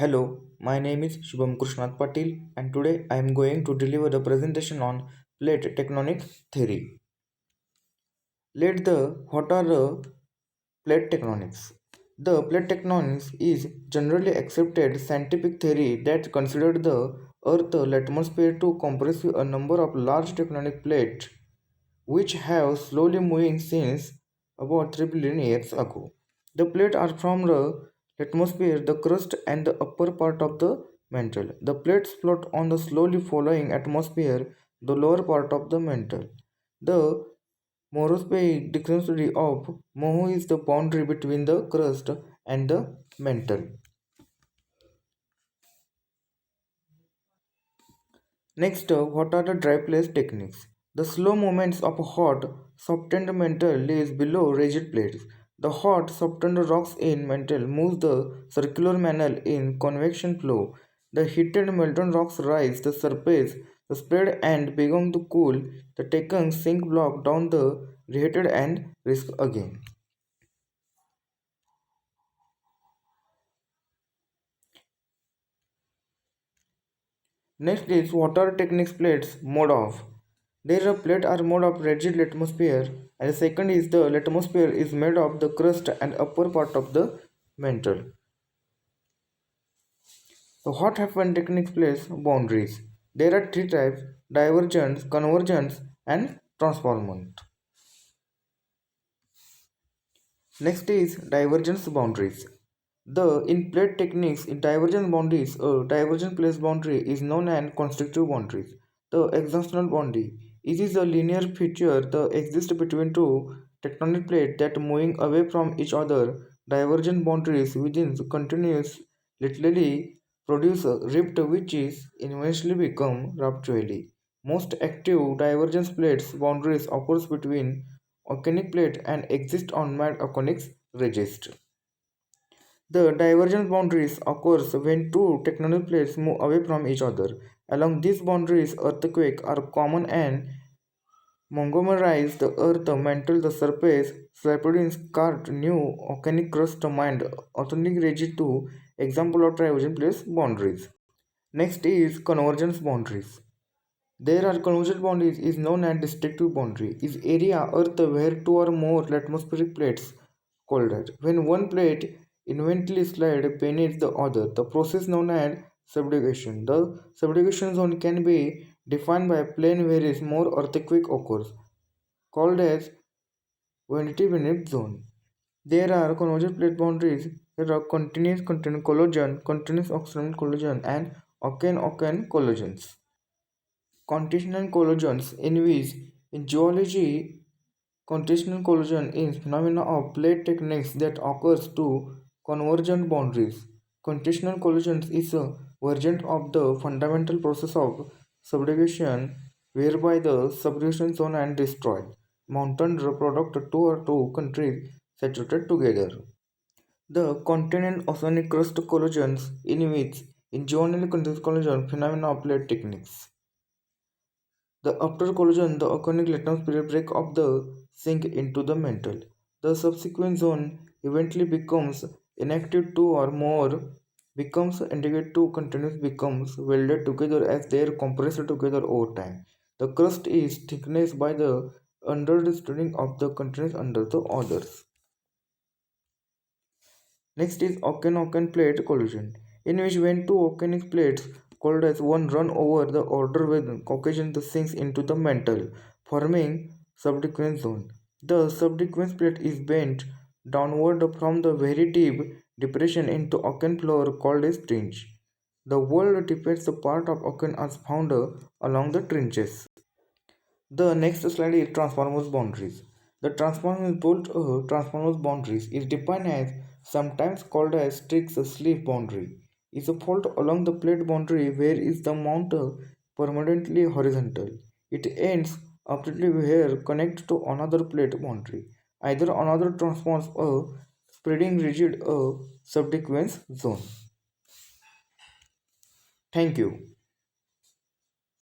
Hello, my name is Shubham Krishnat.Patil and today I am going to deliver the presentation on plate tectonic theory. What are the plate tectonics? The plate tectonics is generally accepted scientific theory that considered the Earth atmosphere to comprise a number of large tectonic plates which have slowly moving since about 3 billion years ago. The plates are from the atmosphere, the crust, and the upper part of the mantle. The plates float on the slowly following atmosphere, the lower part of the mantle. The morospheric density of Moho is the boundary between the crust and the mantle. Next, what are the dry place techniques? The slow movements of a hot, softened mantle lays below rigid plates. The hot, softened rocks in mantle moves the circular mantle in convection flow. The heated molten rocks rise the surface, the spread and begin to cool. The taken sink block down the reheated and risk again. Next is water techniques plates mode of. There a plate are made of rigid atmosphere and the second is the atmosphere is made of the crust and upper part of the mantle. So what happen techniques place boundaries. There are three types: divergence, convergence and transformant. Next is divergence boundaries. The in plate techniques in divergence boundaries, a divergent place boundary is known as constrictive boundaries. The exhaustional boundary. It is a linear feature that exists between two tectonic plates that moving away from each other. Divergent boundaries within the continuous literally produce a rift which is eventually become rupturely. Most active divergence plates boundaries occurs between oconic plate and exist on mad oconic ridges. The divergence boundaries occurs when two tectonic plates move away from each other. Along these boundaries, earthquakes are common and Montgomery's the earth mantle the surface, rapidly scarred new volcanic crust mined authentic rigid to example of divergent place boundaries. Next is convergence boundaries. There are convergent boundaries is known as distinctive boundary. Is area earth where two or more atmospheric plates collide. When one plate eventually slide beneath the other, the process known as subdugation. The subdugation zone can be defined by a plane where is more earthquake occurs, called as vanity beneath zone. There are convergent plate boundaries. There are continuous collision, continuous oxygen collision, and occane collisions. Continental collisions in which in geology continental collision is phenomena of plate tectonics that occurs to convergent boundaries. Continental collisions is a version of the fundamental process of subdugation whereby the subdugation zone and destroyed mountain product two or two countries saturated together. The continent oceanic crust collisions in which in geological collision phenomena of plate tectonics. After collision, the oceanic atmosphere break up the sink into the mantle. The subsequent zone eventually becomes inactive two or more becomes integrated to continuous becomes welded together as they are compressed together over time. The crust is thickness by the understanding of the continuous under the others. Next is ocean plate collision, in which when two oceanic plates called as one run over the order with Caucasian the sinks into the mantle, forming subsequent zone. The subsequent plate is bent downward from the very deep depression into ocean floor called as trench. The world depicts the part of ocean as found along the trenches. The next slide is transformers boundaries. The transformers boundaries is defined as sometimes called as strict sleeve boundary. Is a fault along the plate boundary where is the mount permanently horizontal. It ends abruptly where connect to another plate boundary. Either another transforms a spreading rigid subsequence zone. Thank you.